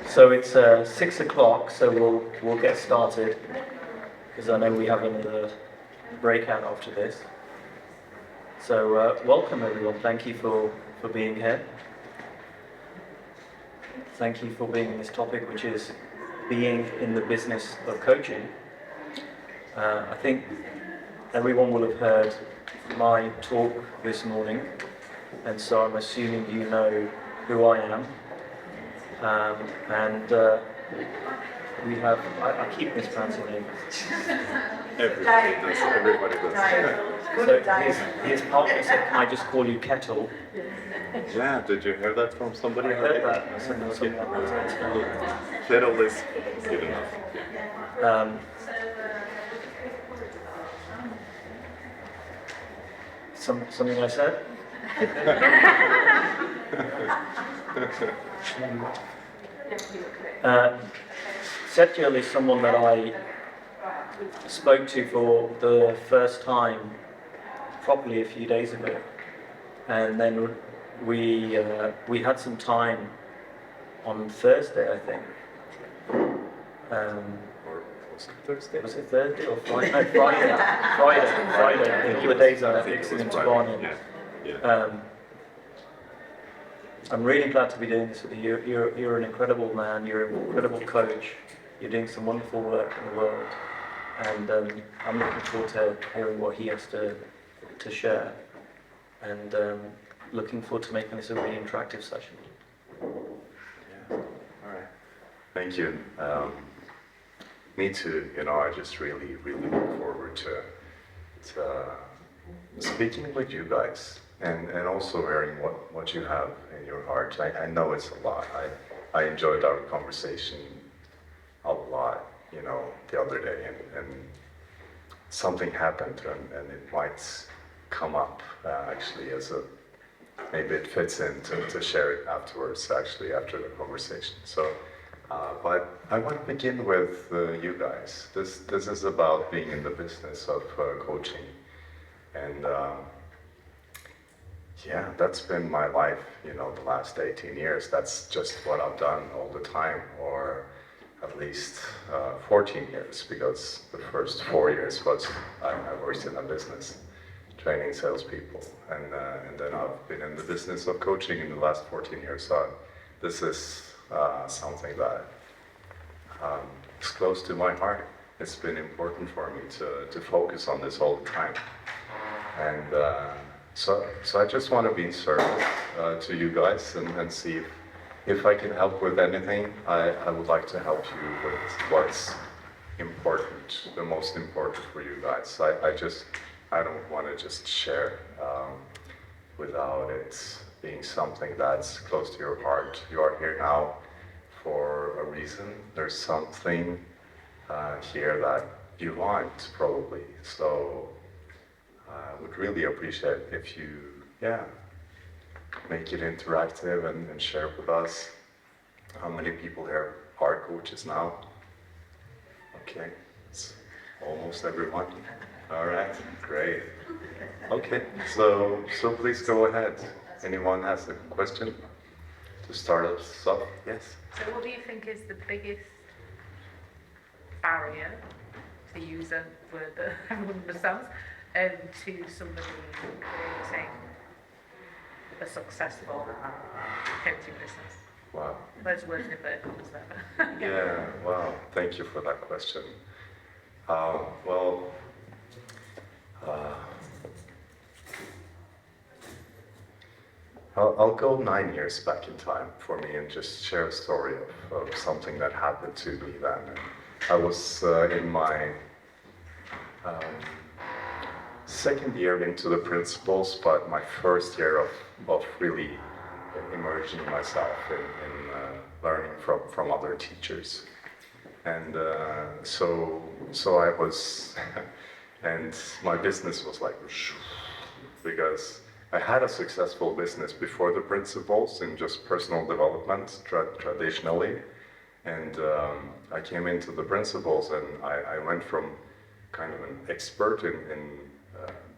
So it's 6 o'clock, so we'll get started because I know we have another breakout after this. So welcome everyone. Thank you for being here. Thank you for being in this topic, which is being in the business of coaching. I think everyone will have heard my talk this morning, and so I'm assuming you know who I am. We have, I keep mispronouncing names. Everybody does. So his partner said, can I just call you Kjetil? Yeah, did you hear that from somebody? I heard that. I said, Kjetil is good enough. Something I said? Kjetil is someone that I spoke to for the first time properly a few days ago, and then we had some time on Thursday, I think. Or was it Thursday? Was it Thursday or Friday? No, Friday. A couple of days ago, excellent to Barney. Yeah. I'm really glad to be doing this with you. You're an incredible man. You're an incredible coach. You're doing some wonderful work in the world, and I'm looking forward to hearing what he has to share, and looking forward to making this a really interactive session. Yeah. All right. Thank you. Me too. I just really look forward to speaking with you guys. And also hearing what you have in your heart. I know it's a lot. I enjoyed our conversation a lot, the other day, and something happened, and it might come up actually as maybe it fits in to share it afterwards, actually, after the conversation. So, but I want to begin with you guys. This is about being in the business of coaching, and yeah, that's been my life, the last 18 years. That's just what I've done all the time, or at least 14 years, because the first 4 years was I worked in a business, training salespeople, and then I've been in the business of coaching in the last 14 years. So this is something that is close to my heart. It's been important for me to focus on this all the time, and So I just want to be in service to you guys and see if I can help with anything. I would like to help you with what's important, the most important for you guys. I don't want to just share without it being something that's close to your heart. You are here now for a reason. There's something here that you want, probably. So I would really appreciate if you, make it interactive and share with us. How many people here are coaches now? Okay, it's almost everyone. All right, great. Okay, so please go ahead. Anyone has a question to start us off? Yes? So what do you think is the biggest barrier, to use a word that everyone understands, to somebody creating a successful coaching business? Wow. Those words in inverted commas there. Yeah, wow, thank you for that question. I'll go 9 years back in time for me and just share a story of something that happened to me then. And I was in my second year into the principles, but my first year of really immersing myself in learning from other teachers. And so I was, and my business was like, because I had a successful business before the principles in just personal development, traditionally. And I came into the principles, and I went from kind of an expert in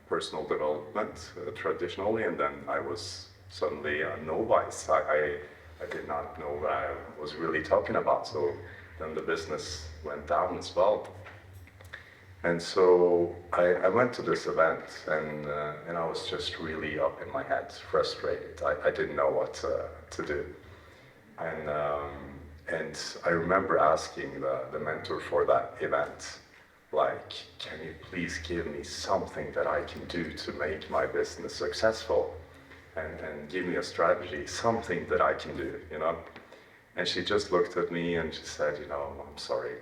personal development traditionally, and then I was suddenly a novice. I I did not know what I was really talking about. So then the business went down as well. And so I went to this event, and I was just really up in my head, frustrated. I didn't know what to do. And I remember asking the mentor for that event, like, can you please give me something that I can do to make my business successful? And give me a strategy, something that I can do, you know? And she just looked at me and she said, you know, I'm sorry.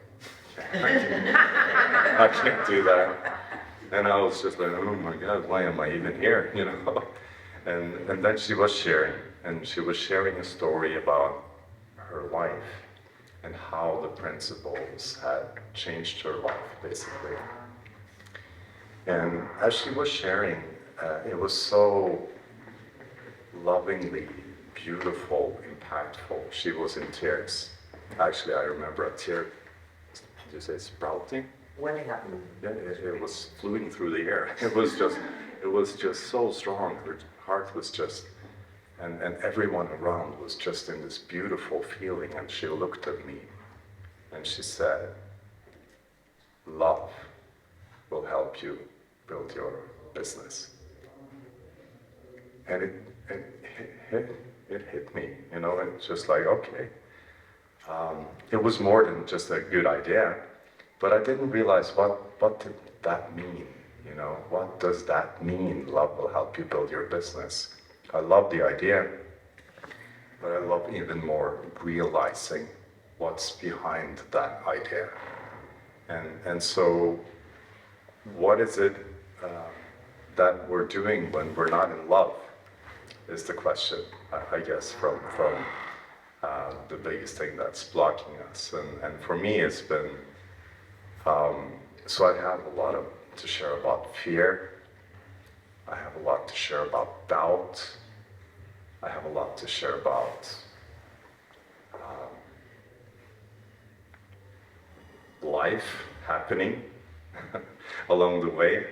I can't do that. And I was just like, oh my God, why am I even here, you know? And then she was sharing a story about her life and how the principles had changed her life, basically. And as she was sharing, it was so lovingly, beautiful, impactful. She was in tears. Actually, I remember a tear, did you say sprouting? When it happened? Yeah, it was fluting through the air. It was just so strong. Her heart was just, and everyone around was just in this beautiful feeling. And she looked at me and she said, love will help you build your business. And it hit me, you know, and just like, okay. It was more than just a good idea, but I didn't realize what did that mean, you know? What does that mean, love will help you build your business? I love the idea, but I love even more realizing what's behind that idea. And so, what is it that we're doing when we're not in love, is the question, I guess, from the biggest thing that's blocking us. And for me, it's been, so I have a lot to share about fear. I have a lot to share about doubt. I have a lot to share about life happening along the way,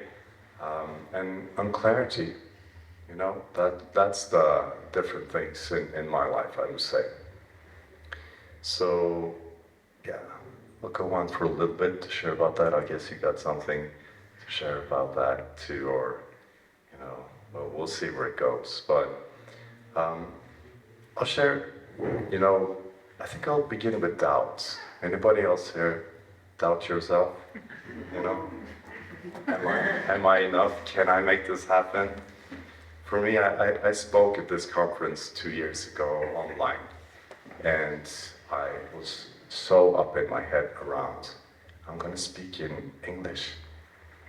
and clarity. You know, that's the different things in my life, I would say. So, yeah, we'll go on for a little bit to share about that. I guess you got something to share about that too, or, you know, well, we'll see where it goes. But I'll share, you know, I think I'll begin with doubts. Anybody else here doubt yourself? You know, am I enough? Can I make this happen? For me, I spoke at this conference 2 years ago online, and I was so up in my head around, I'm going to speak in English.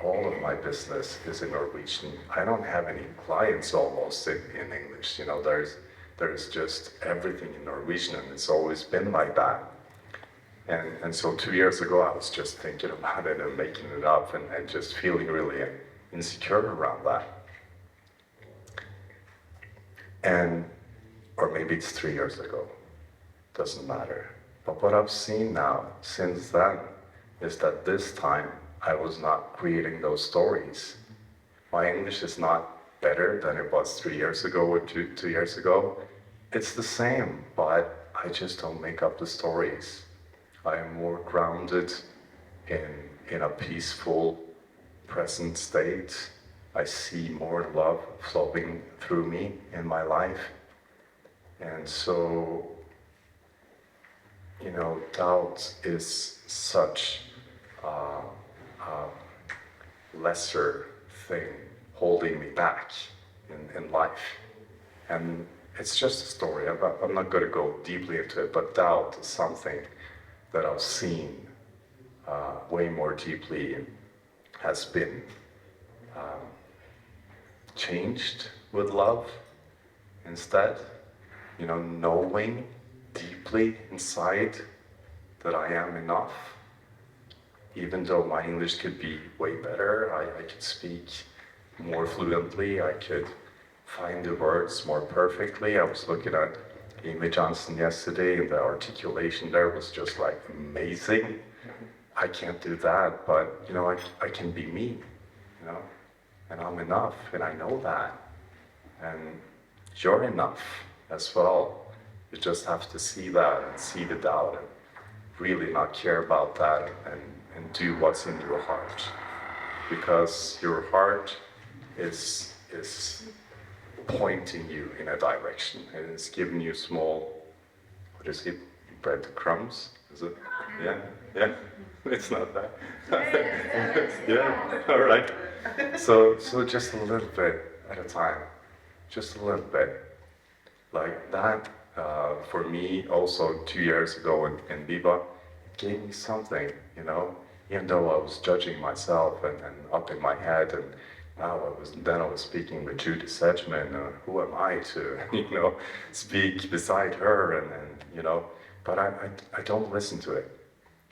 All of my business is in Norwegian. I don't have any clients almost in English. You know, there's just everything in Norwegian, and it's always been like that. And so 2 years ago, I was just thinking about it and making it up and just feeling really insecure around that. Or maybe it's 3 years ago, doesn't matter. But what I've seen now, since then, is that this time I was not creating those stories. My English is not better than it was 3 years ago or two years ago. It's the same, but I just don't make up the stories. I am more grounded in a peaceful, present state. I see more love flowing through me in my life. And so, you know, doubt is such a lesser thing holding me back in life. And it's just a story. I'm not going to go deeply into it, but doubt is something that I've seen way more deeply has been changed with love instead. You know, knowing deeply inside that I am enough. Even though my English could be way better, I could speak more fluently, I could find the words more perfectly. I was looking at Amy Johnson yesterday, and the articulation there was just like amazing. I can't do that, but you know, I can be me, you know, and I'm enough, and I know that. And you're enough as well. You just have to see that and see the doubt and really not care about that and do what's in your heart. Because your heart is pointing you in a direction and it's giving you small, what is it, breadcrumbs? Is it? Yeah, yeah. It's not that. Yeah, all right. So just a little bit at a time, just a little bit. Like that, for me, also 2 years ago in Viva, it gave me something, you know, even though I was judging myself and up in my head, and now I was speaking with Judy Sedgman, who am I to, you know, speak beside her, and you know, but I don't listen to it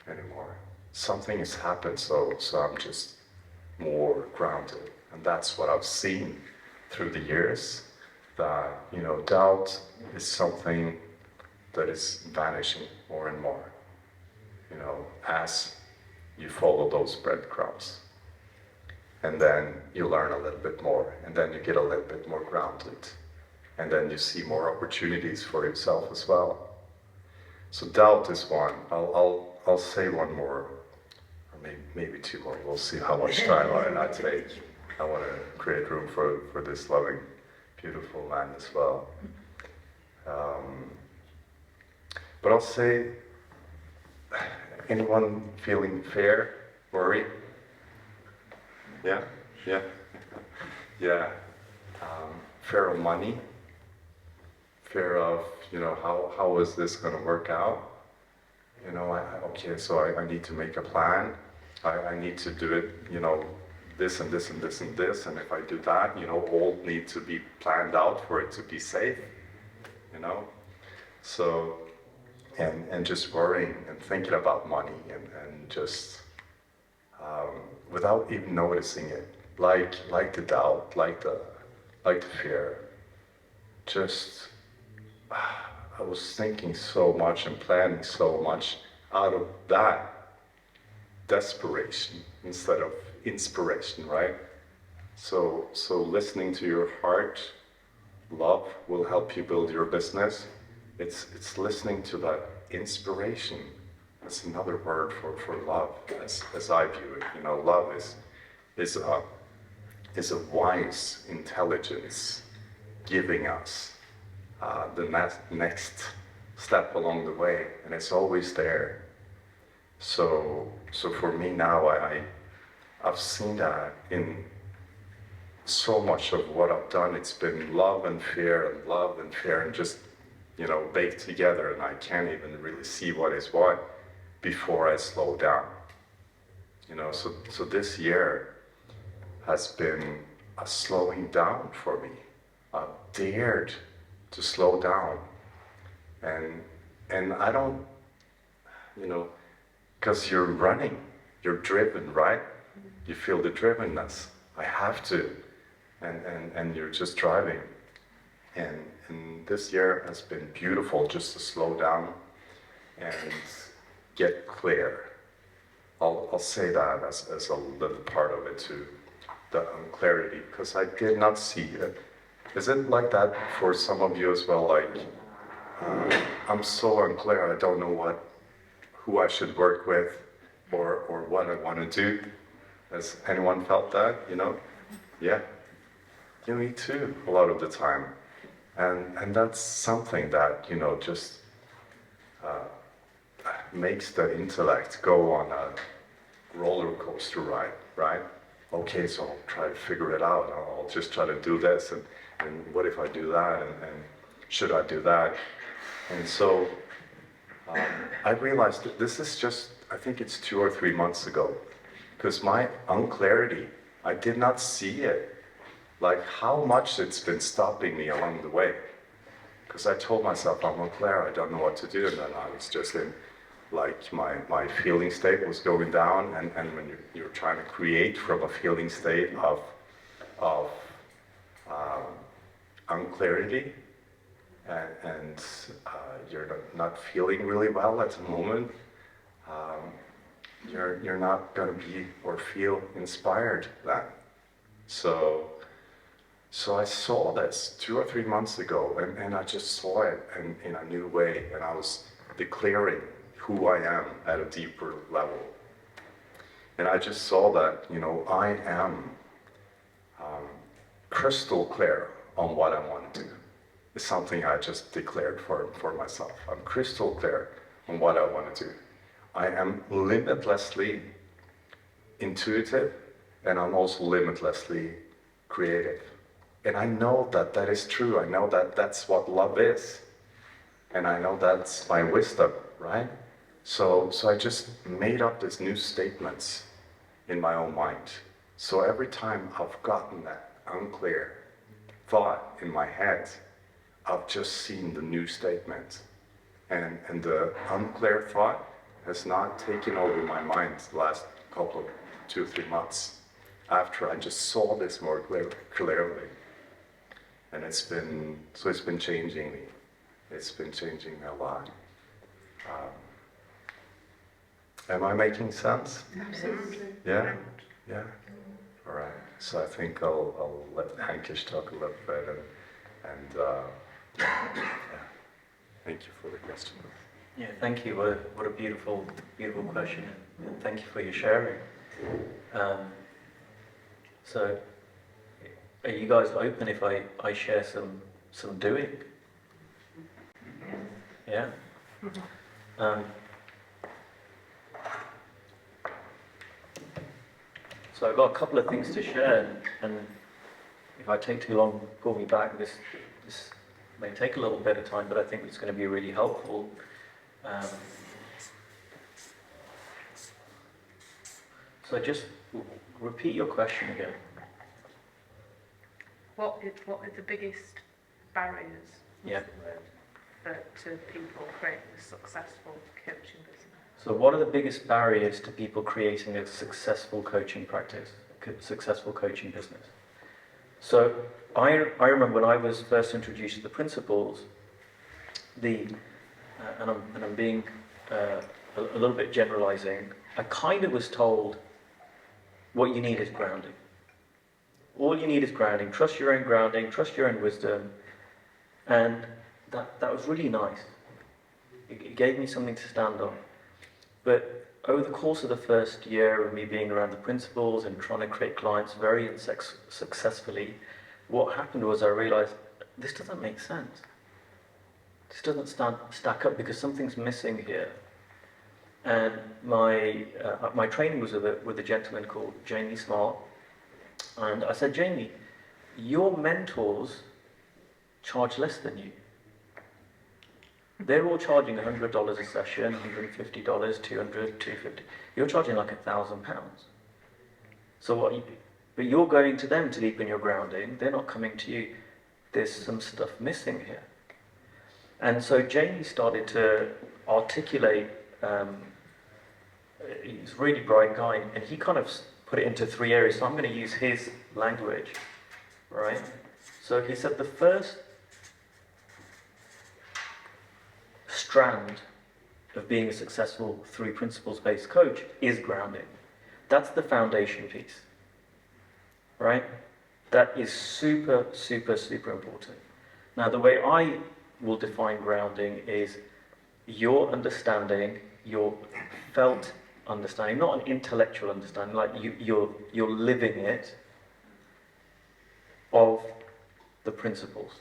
anymore. Something has happened, so I'm just more grounded, and that's what I've seen through the years, that, you know, doubt is something that is vanishing more and more, you know, as you follow those breadcrumbs. And then you learn a little bit more, and then you get a little bit more grounded, and then you see more opportunities for yourself as well. So doubt is one. I'll say one more, or maybe two more. We'll see how much time I take. I want to create room for this loving, beautiful man as well. But I'll say, anyone feeling fear, worry? Yeah, yeah, yeah. Fear of money, fear of, you know, how is this going to work out? You know, okay, so I need to make a plan. I need to do it, you know, this and this and this and this, and if I do that, you know, all need to be planned out for it to be safe, you know? So, and just worrying and thinking about money and just, without even noticing it, like the doubt, like the fear, just, I was thinking so much and planning so much out of that desperation instead of inspiration, right? So listening to your heart, love will help you build your business. It's listening to that inspiration. That's another word for love, as I view it. You know, love is a wise intelligence giving us the next step along the way, and it's always there. So for me now, I've seen that in so much of what I've done. It's been love and fear, and just, you know, baked together, and I can't even really see what is what before I slow down. You know, so this year has been a slowing down for me. I've dared to slow down, and I don't, you know, because you're running, you're driven, right? You feel the drivenness. I have to, and you're just driving, and this year has been beautiful, just to slow down and get clear. I'll say that as a little part of it too, the clarity, because I did not see it. Is it like that for some of you as well? Like, I'm so unclear, I don't know who I should work with or what I want to do. Has anyone felt that, you know? Yeah. You, me too, a lot of the time. And that's something that, you know, just makes the intellect go on a roller coaster ride, right? Okay, so I'll try to figure it out. I'll just try to do this, and what if I do that, and should I do that? And so I realized that this is just, I think it's 2 or 3 months ago, because my unclarity, I did not see it, like how much it's been stopping me along the way. Because I told myself, I'm unclear, I don't know what to do, and then I was just in, like, my feeling state was going down, and when you're trying to create from a feeling state of unclarity, and you're not feeling really well at the moment, you're not going to be or feel inspired then. So So I saw this 2 or 3 months ago, and I just saw it in a new way, and I was declaring who I am at a deeper level. And I just saw that, I am crystal clear on what I want to do. It's something I just declared for myself. I'm crystal clear on what I want to do. I am limitlessly intuitive, and I'm also limitlessly creative. And I know that that is true. I know that that's what love is. And I know that's my wisdom, right? So I just made up these new statements in my own mind. So every time I've gotten that unclear thought in my head, I've just seen the new statement. And the unclear thought has not taken over my mind the last couple of 2 or 3 months after I just saw this more clearly. And it's been changing me. It's been changing me a lot. Am I making sense? Absolutely. Yeah? Yeah? All right. So I think I'll let Ankush talk a little bit and yeah. Thank you for the question. Yeah, thank you. What a beautiful, beautiful question. And thank you for your sharing. So, are you guys open if I share some doing? Yeah? So I've got a couple of things to share, and if I take too long, pull me back. This may take a little bit of time, but I think it's going to be really helpful. So just repeat your question again. What are the biggest barriers Yeah. to people creating a successful coaching business? So what are the biggest barriers to people creating a successful coaching practice, successful coaching business? So I remember when I was first introduced to the principles, and I'm being a little bit generalizing, I kind of was told what you need is grounding. All you need is grounding. Trust your own grounding, trust your own wisdom. And that was really nice. It gave me something to stand on. But over the course of the first year of me being around the principles and trying to create clients very successfully, what happened was I realized this doesn't make sense. This doesn't stack up because something's missing here. And my training was with a gentleman called Jain. And I said, Jamie, your mentors charge less than you. They're all charging $100 a session, $150, $200, $250. You're charging like £1,000. So but you're going to them to deepen your grounding. They're not coming to you. There's some stuff missing here. And so Jamie started to articulate. He's a really bright guy, and he kind of put it into 3 areas. So I'm going to use his language, right? So he said the first strand of being a successful 3 principles-based coach is grounding. That's the foundation piece, right? That is super, super, super important. Now, the way I will define grounding is your understanding, your felt understanding, not an intellectual understanding, like you're living it, of the principles.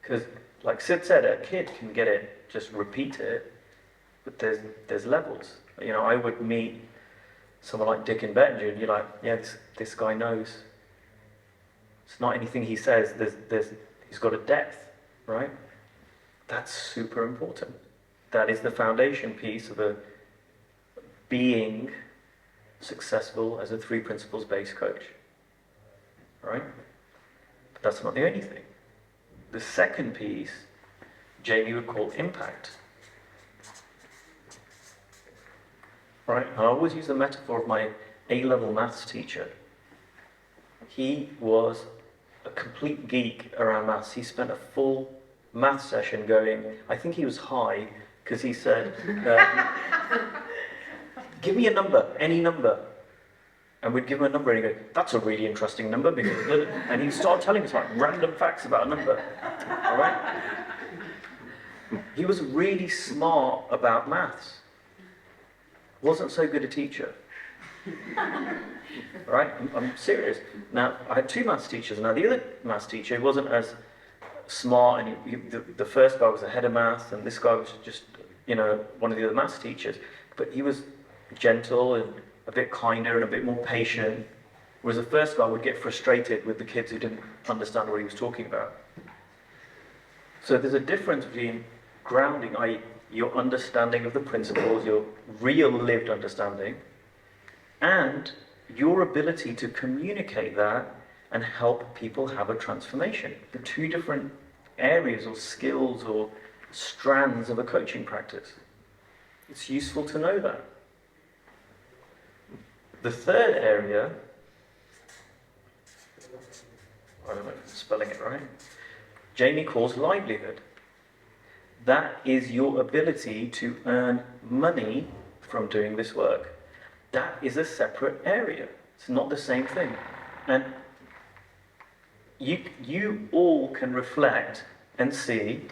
Because, like Sid said, a kid can get it, just repeat it, but there's levels. I would meet someone like Dick and Bettinger, and you're like, yeah, this guy knows. It's not anything he says. He's got a depth, right? That's super important. That is the foundation piece of a being successful as a 3 principles-based coach, right? But that's not the only thing. The second piece, Jamie would call impact. Right? And I always use the metaphor of my A-level maths teacher. He was a complete geek around maths. He spent a full maths session going, I think he was high, because he said, give me a number, any number. And we'd give him a number and he'd go, that's a really interesting number because, and he'd start telling us like random facts about a number, all right? He was really smart about maths. Wasn't so good a teacher. Right? I'm serious. Now, I had two maths teachers. Now, the other maths teacher wasn't as smart, and the first guy was the head of maths, and this guy was just, one of the other maths teachers. But he was gentle and a bit kinder and a bit more patient, whereas the first guy would get frustrated with the kids who didn't understand what he was talking about. So there's a difference between grounding, i.e. your understanding of the principles, your real lived understanding, and your ability to communicate that and help people have a transformation. The two different areas or skills or strands of a coaching practice. It's useful to know that. The third area, I don't know if I'm spelling it right, Jamie calls livelihood. That is your ability to earn money from doing this work. That is a separate area. It's not the same thing. And you all can reflect and see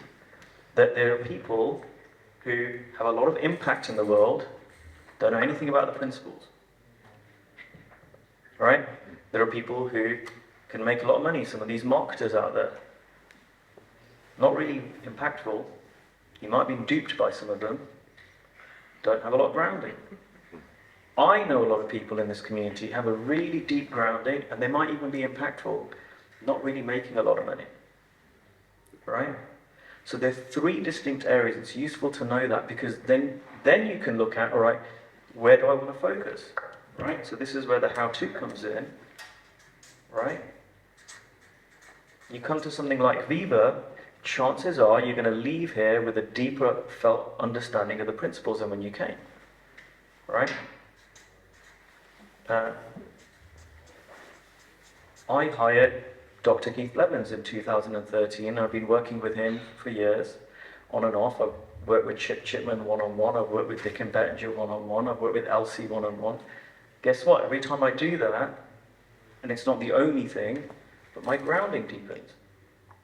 that there are people who have a lot of impact in the world, don't know anything about the principles. Right? There are people who can make a lot of money, some of these marketers out there. Not really impactful. You might be duped by some of them. Don't have a lot of grounding. I know a lot of people in this community have a really deep grounding, and they might even be impactful, not really making a lot of money. Right? So there are three distinct areas. It's useful to know that, because then you can look at, all right, where do I want to focus? Right? So this is where the how-to comes in. Right? You come to something like Viva, chances are you're going to leave here with a deeper felt understanding of the principles than when you came. Right? I hired Dr. Keith Blevins in 2013. I've been working with him for years, on and off. I've worked with Chip Chipman one-on-one. I've worked with Dick and Bettinger one-on-one. I've worked with Elsie one-on-one. Guess what? Every time I do that, and it's not the only thing, but my grounding deepens.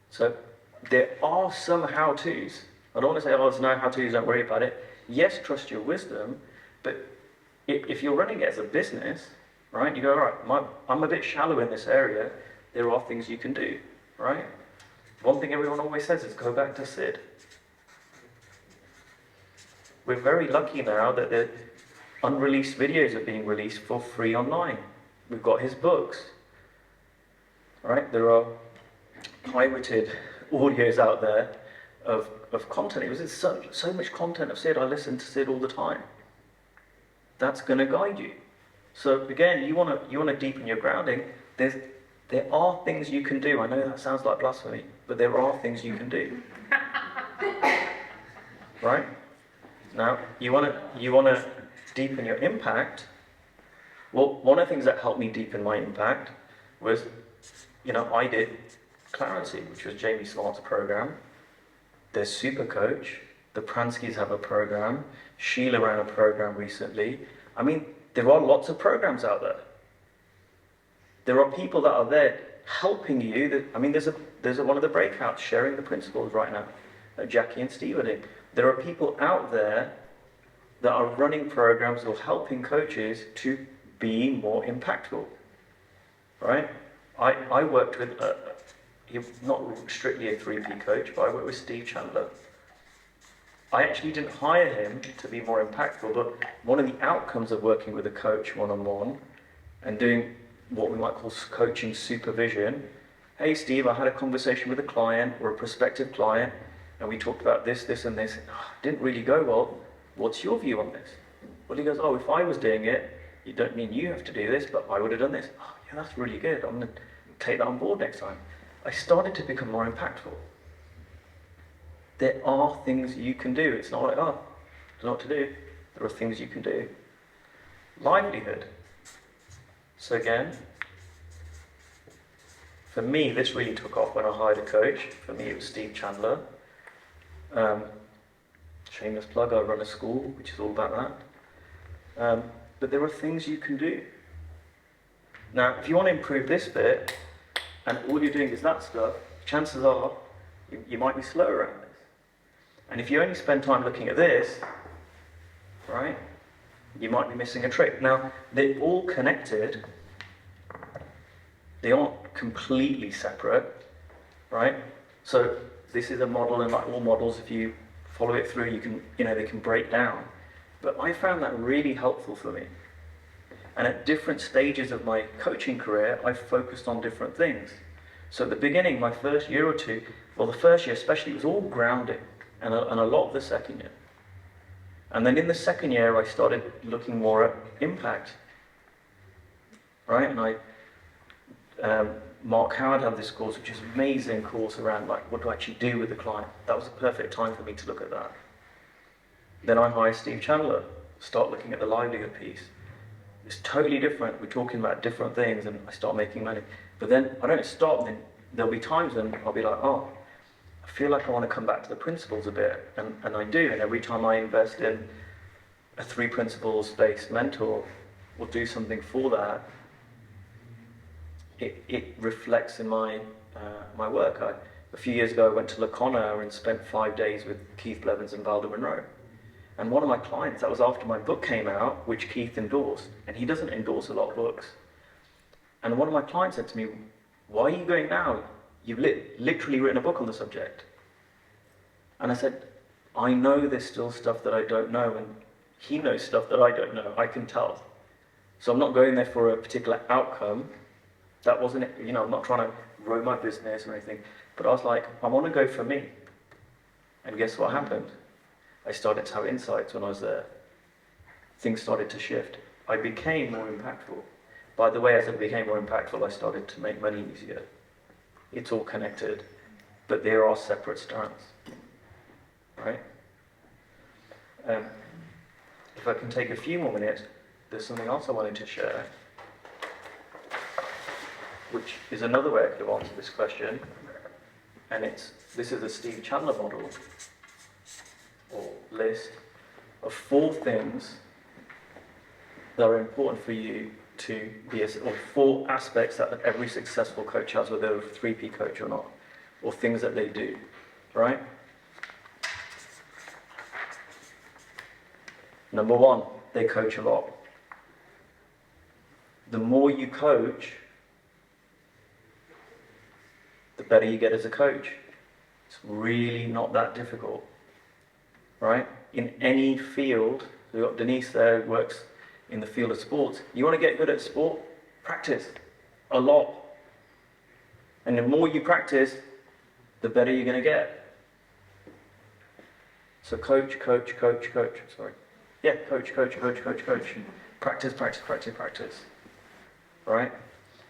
So there are some how-tos. I don't want to say, oh, there's no how-tos, don't worry about it. Yes, trust your wisdom, but if you're running it as a business, right, you go, all right, I'm a bit shallow in this area, there are things you can do, right? One thing everyone always says is go back to Sid. We're very lucky now that the unreleased videos are being released for free online. We've got his books, right? There are pirated audios out there of content. It was so much content of Sid. I listen to Sid all the time. That's going to guide you. So again, you want to deepen your grounding. There are things you can do. I know that sounds like blasphemy, but there are things you can do. Right? Now, you want to deepen your impact. Well, one of the things that helped me deepen my impact was, I did Clarity, which was Jamie Smart's program. There's Super Coach. The Pranskys have a program. Sheila ran a program recently. I mean, there are lots of programs out there. There are people that are there helping you. There's one of the breakouts sharing the principles right now that Jackie and Steve are doing. There are people out there that are running programs or helping coaches to be more impactful. Right? I worked with, not strictly a 3P coach, but I worked with Steve Chandler. I actually didn't hire him to be more impactful, but one of the outcomes of working with a coach one-on-one and doing what we might call coaching supervision, hey Steve, I had a conversation with a client or a prospective client, and we talked about this, this and this. Oh, didn't really go well. What's your view on this? Well, he goes, oh, if I was doing it, you don't mean you have to do this, but I would have done this. Oh, yeah, that's really good. I'm going to take that on board next time. I started to become more impactful. There are things you can do. It's not like, oh, I don't know what to do. There are things you can do. Livelihood. So again, for me, this really took off when I hired a coach. For me, it was Steve Chandler. Shameless plug, I run a school, which is all about that. But there are things you can do. Now, if you want to improve this bit, and all you're doing is that stuff, chances are you might be slow around this. And if you only spend time looking at this, right, you might be missing a trick. Now, they're all connected. They aren't completely separate, right? So this is a model, and like all models, if you follow it through, you can, they can break down. But I found that really helpful for me. And at different stages of my coaching career, I focused on different things. So at the beginning, my first year or two, well, the first year especially, it was all grounding, and a lot of the second year. And then in the second year, I started looking more at impact, right? And Mark Howard had this course, which is an amazing course around like, what do I actually do with the client? That was a perfect time for me to look at that. Then I hired Steve Chandler, start looking at the livelihood piece. It's totally different. We're talking about different things, and I start making money. But then I don't stop. Then there'll be times when I'll be like, oh, I feel like I want to come back to the principles a bit, and I do. And every time I invest in a 3 principles based mentor or do something for that, it reflects in my my work. A few years ago, I went to La Conna and spent 5 days with Keith Blevins and Valda Monroe. And one of my clients, that was after my book came out, which Keith endorsed, and he doesn't endorse a lot of books. And one of my clients said to me, why are you going now? You've literally written a book on the subject. And I said, I know there's still stuff that I don't know, and he knows stuff that I don't know, I can tell. So I'm not going there for a particular outcome. That wasn't it, I'm not trying to grow my business or anything, but I was like, I want to go for me. And guess what happened? I started to have insights when I was there. Things started to shift. I became more impactful. By the way, as I became more impactful, I started to make money easier. It's all connected, but there are separate strands, right? If I can take a few more minutes, there's something else I wanted to share, which is another way I could have answered this question, and this is a Steve Chandler model, or list, of 4 things that are important for you to be, or 4 aspects that every successful coach has, whether they're a 3P coach or not, or things that they do, right? Number 1, they coach a lot. The more you coach, the better you get as a coach. It's really not that difficult. Right? In any field, we've got Denise there who works in the field of sports. You want to get good at sport? Practice a lot. And the more you practice, the better you're going to get. So coach. Sorry. Yeah, coach. Practice. Right?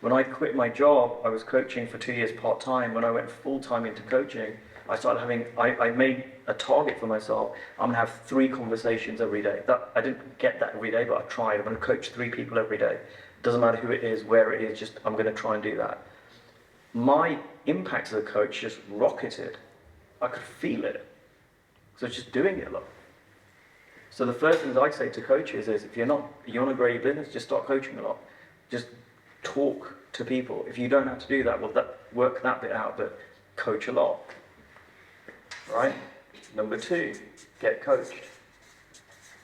When I quit my job, I was coaching for 2 years part-time. When I went full-time into coaching, I made a target for myself. I'm going to have 3 conversations every day. I didn't get that every day, but I tried. I'm going to coach 3 people every day. Doesn't matter who it is, where it is, just I'm going to try and do that. My impact as a coach just rocketed. I could feel it. So just doing it a lot. So the first things I say to coaches is, if you want to grow your business, just start coaching a lot. Just talk to people. If you don't have to do that, well, work that bit out, but coach a lot. Right? Number 2, get coached.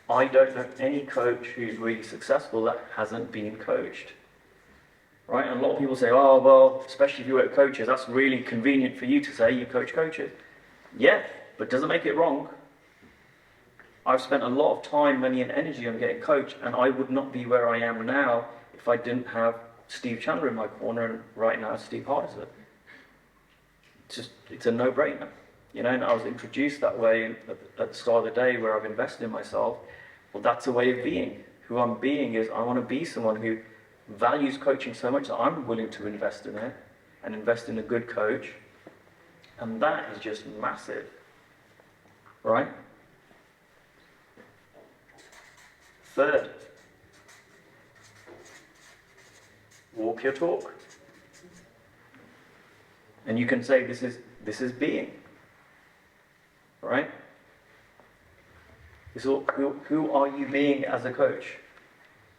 I don't know any coach who's really successful that hasn't been coached. Right? And a lot of people say, oh, well, especially if you work with coaches, that's really convenient for you to say you coach coaches. Yeah, but doesn't make it wrong. I've spent a lot of time, money, and energy on getting coached, and I would not be where I am now if I didn't have Steve Chandler in my corner, and right now Steve Hardison. It's a no-brainer. And I was introduced that way at the start of the day where I've invested in myself. Well, that's a way of being. Who I'm being is, I want to be someone who values coaching so much that I'm willing to invest in it and invest in a good coach. And that is just massive. Right? Third, walk your talk. And you can say this is being. Right? Who are you being as a coach?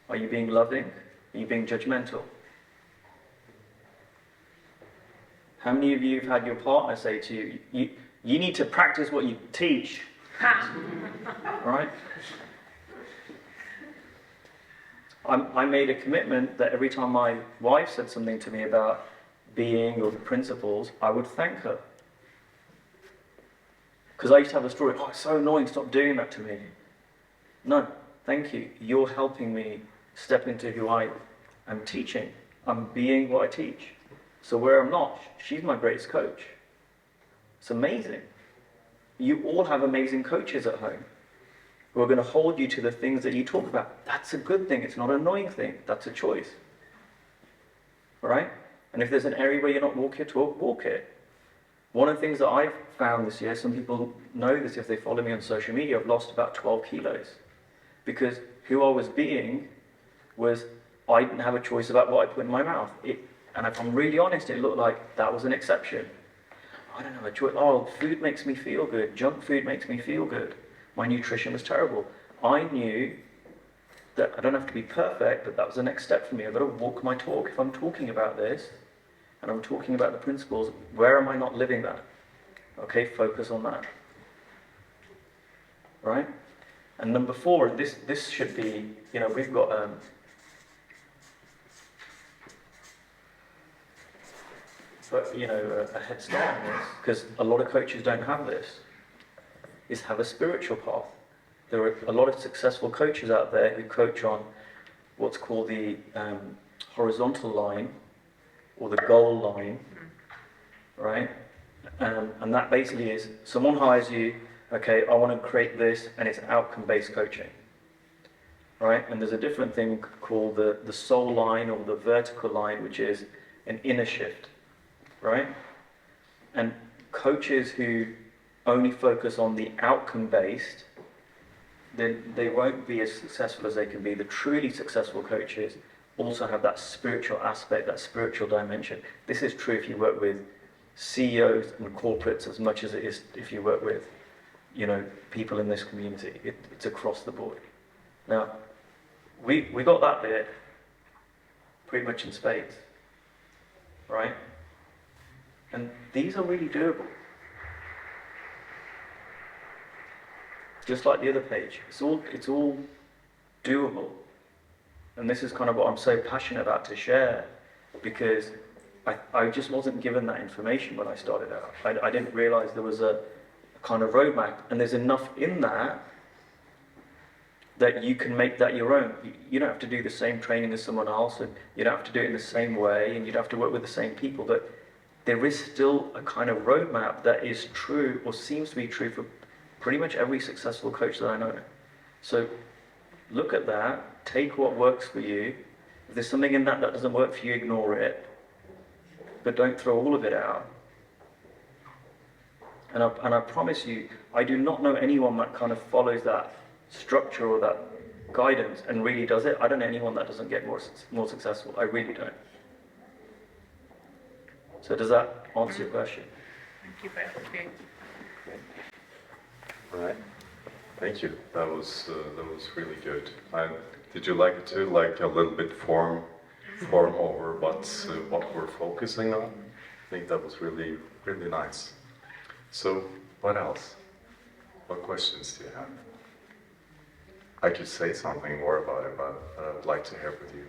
Are you being loving? Are you being judgmental? How many of you have had your partner say to you, you need to practice what you teach, right? I made a commitment that every time my wife said something to me about being or the principles, I would thank her. Because I used to have a story, oh, it's so annoying, stop doing that to me. No, thank you. You're helping me step into who I am teaching. I'm being what I teach. So where I'm not, she's my greatest coach. It's amazing. You all have amazing coaches at home who are going to hold you to the things that you talk about. That's a good thing. It's not an annoying thing. That's a choice. All right? And if there's an area where you're not walk your talk, walk it. One of the things that I've found this year, some people know this if they follow me on social media, I've lost about 12 kilos. Because who I was being was, I didn't have a choice about what I put in my mouth. And if I'm really honest, it looked like that was an exception. I don't have a choice. Oh, food makes me feel good. Junk food makes me feel good. My nutrition was terrible. I knew that I don't have to be perfect, but that was the next step for me. I've got to walk my talk. If I'm talking about this, and I'm talking about the principles, where am I not living that? Okay, focus on that. Right? And number 4, this should be, we've got a head start on this, because a lot of coaches don't have this, is have a spiritual path. There are a lot of successful coaches out there who coach on what's called the horizontal line, or the goal line, right? And that basically is, someone hires you, okay, I want to create this, and it's outcome-based coaching, right? And there's a different thing called the soul line, or the vertical line, which is an inner shift, right? And coaches who only focus on the outcome-based, then they won't be as successful as they can be. The truly successful coaches also have that spiritual aspect, that spiritual dimension. This is true if you work with CEOs and corporates as much as it is if you work with, people in this community. It's across the board. Now, we got that bit pretty much in spades, right? And these are really doable. Just like the other page, it's all doable. And this is kind of what I'm so passionate about to share, because I just wasn't given that information when I started out. I didn't realize there was a kind of roadmap, and there's enough in that you can make that your own. You don't have to do the same training as someone else, and you don't have to do it in the same way, and you don't have to work with the same people, but there is still a kind of roadmap that is true, or seems to be true, for pretty much every successful coach that I know. So look at that, take what works for you. If there's something in that doesn't work for you, ignore it. But don't throw all of it out. And I promise you, I do not know anyone that kind of follows that structure or that guidance and really does it. I don't know anyone that doesn't get more successful. I really don't. So does that answer your question? Thank you both of you. Right. Thank you. That was really good. Did you like it too? Like a little bit form over what we're focusing on. I think that was really nice. So what else? What questions do you have? I could say something more about it, but I would like to hear with you.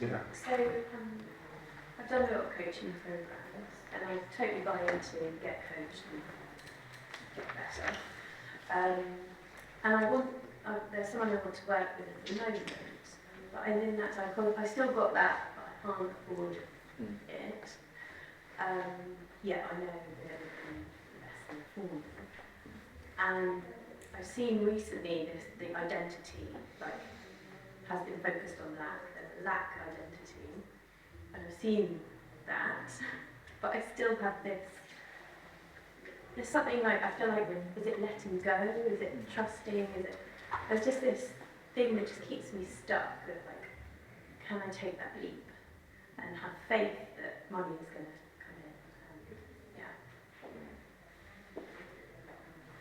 Yeah. So I've done a lot of coaching programs, and I totally buy into get coached and get better. And there's someone I want to work with at the moment, but in that time, I still got that, but I can't afford it. Yeah, I know that I'm less informed. And I've seen recently the identity has been focused on the lack identity, and I've seen that, but I still have this. There's something I feel like, is it letting go? Is it trusting? There's just this thing that just keeps me stuck. Of can I take that leap and have faith that money is going to come in?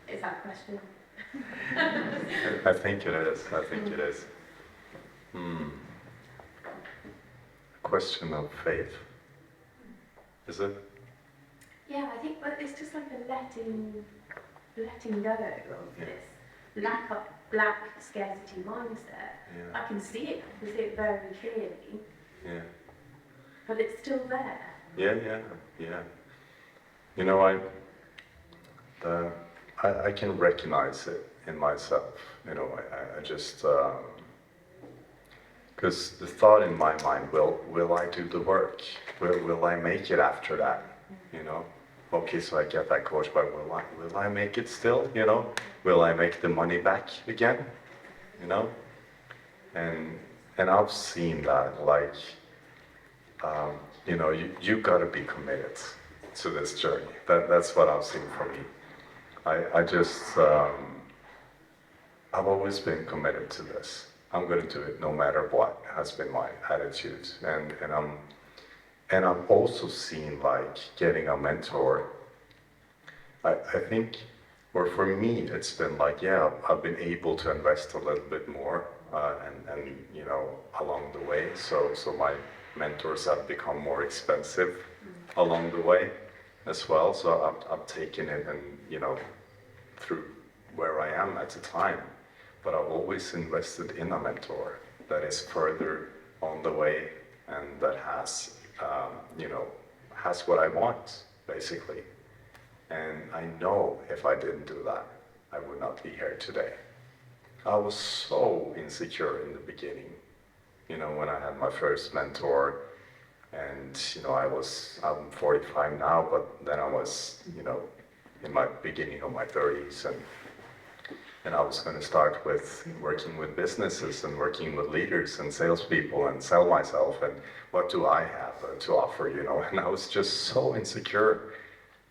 Yeah. Is that a question? I think it is. question of faith. Is it? Yeah, I think but it's just like a letting go of this black scarcity mindset. Yeah. I can see it very clearly, Yeah. but it's still there. Yeah. You know, I can recognize it in myself. You know, I just because the thought in my mind, will I do the work? Will I make it after that? You know, okay, so I get that coach, but will I make it still? You know, will I make the money back again? You know, and I've seen that, like, you know, you got to be committed to this journey. That's what I've seen for me. I just I've always been committed to this. I'm going to do it no matter what, has been my attitude. And I've also seen, like, getting a mentor. I think, or for me, it's been like, yeah, I've been able to invest a little bit more, and you know, along the way. So my mentors have become more expensive along the way as well. So I've taken it, and you know, through where I am at the time. But I've always invested in a mentor that is further on the way and that has, you know, has what I want, basically. And I know if I didn't do that, I would not be here today. I was so insecure in the beginning, you know, when I had my first mentor. And, you know, I'm 45 now, but then I was, you know, in my beginning of my 30s, and I was going to start with working with businesses and working with leaders and salespeople and sell myself, and what do I have to offer, you know, and I was just so insecure.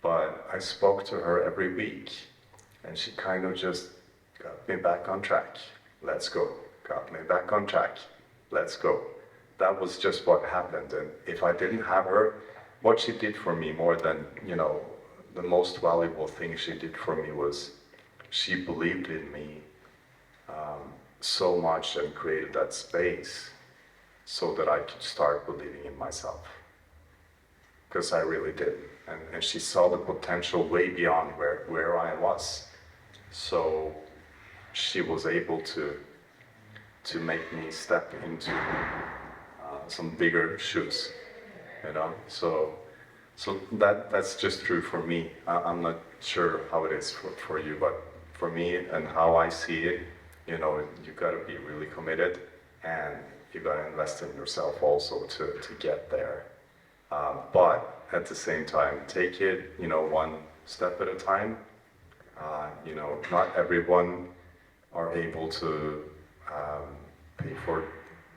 But I spoke to her every week, and she kind of just got me back on track. Let's go. Got me back on track. Let's go. That was just what happened. And if I didn't have her, what she did for me more than, you know, the most valuable thing she did for me was she believed in me so much and created that space so that I could start believing in myself. Because I really did. And she saw the potential way beyond where I was. So she was able to make me step into some bigger shoes, you know. So that's just true for me. I'm not sure how it is for you, but for me and how I see it, you know, you got to be really committed, and you got to invest in yourself also to get there. But at the same time, take it, you know, one step at a time. You know, not everyone are able to pay for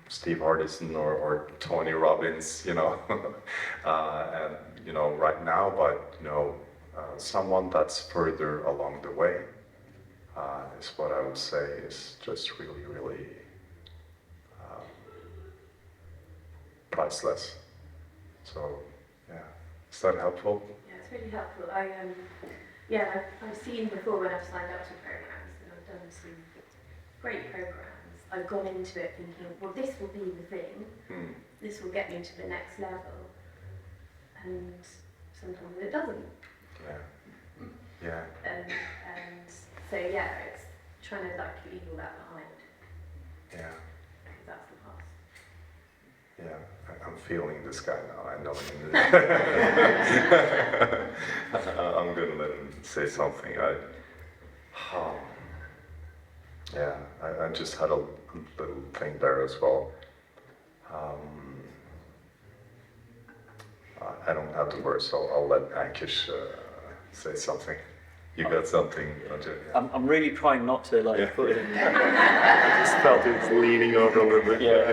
Steve Hardison or Tony Robbins, you know, and you know, right now, but you know, someone that's further along the way is what I would say is just really, really priceless. So, yeah, is that helpful? Yeah, it's really helpful. I've seen before when I've signed up to programs, and I've done some great programs. I've gone into it thinking, well, this will be the thing. This will get me to the next level, and sometimes it doesn't. Yeah. And so yeah, it's trying to like leave all that behind. Yeah. Because that's the past. Yeah, I'm feeling this guy now. I know him. I'm gonna let him say something. I just had a little thing there as well. I don't have the words, so I'll let Ankush say something. You got something, don't you? I'm really trying not to like put it in. I just felt it was leaning over a little bit. Yeah.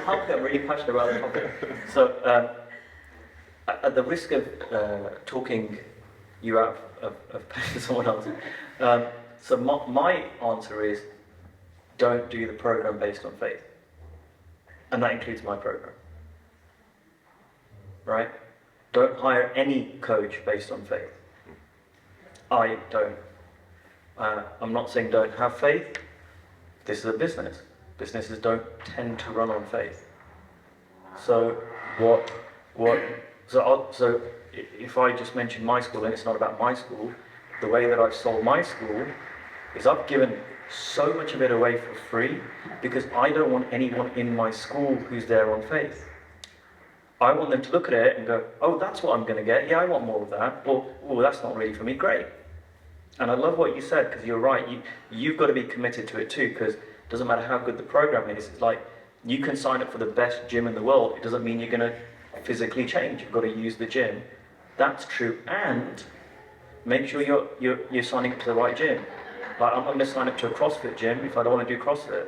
I'm really passionate about the topic. So, at the risk of talking you out of paying someone else, so my answer is don't do the program based on faith. And that includes my program. Right? Don't hire any coach based on faith. I don't. I'm not saying don't have faith. This is a business. businesses don't tend to run on faith. So so if I just mention my school, and it's not about my school, the way that I've sold my school is I've given so much of it away for free because I don't want anyone in my school who's there on faith. I want them to look at it and go, oh, that's what I'm going to get. Yeah, I want more of that. Or, oh, that's not really for me. Great. And I love what you said, because you're right. You've got to be committed to it too, because it doesn't matter how good the program is. It's like you can sign up for the best gym in the world. It doesn't mean you're going to physically change. You've got to use the gym. That's true. And make sure you're signing up to the right gym. Like, I'm not going to sign up to a CrossFit gym if I don't want to do CrossFit.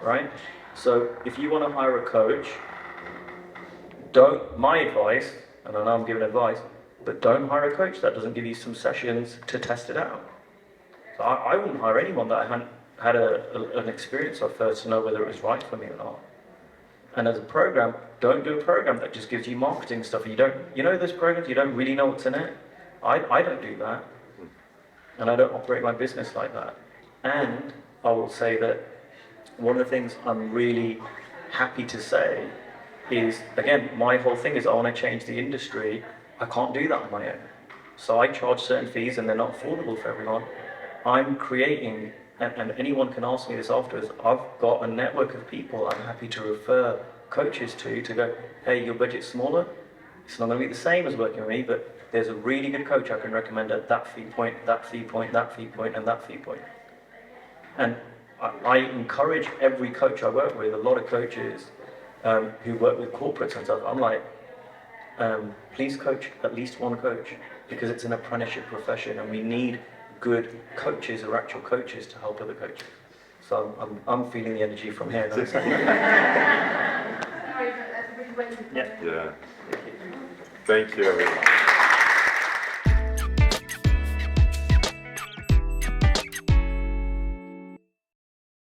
Right? So if you want to hire a coach, my advice, and I know I'm giving advice, but don't hire a coach that doesn't give you some sessions to test it out. So I wouldn't hire anyone that I hadn't had an experience of first to know whether it was right for me or not. And as a program, don't do a program that just gives you marketing stuff. You know those programs, you don't really know what's in it? I don't do that. And I don't operate my business like that. And I will say that one of the things I'm really happy to say is, again, my whole thing is I want to change the industry. I can't do that on my own. So I charge certain fees and they're not affordable for everyone. I'm creating, and anyone can ask me this afterwards, I've got a network of people I'm happy to refer coaches to go, hey, your budget's smaller. It's not going to be the same as working with me, but there's a really good coach I can recommend at that fee point, that fee point, that fee point, and that fee point. And I encourage every coach I work with, a lot of coaches who work with corporates and stuff, I'm like, please coach at least one coach, because it's an apprenticeship profession and we need good coaches or actual coaches to help other coaches. So I'm feeling the energy from here. Sorry, but that's a really waiting. Yeah. Yeah. Thank you, everyone.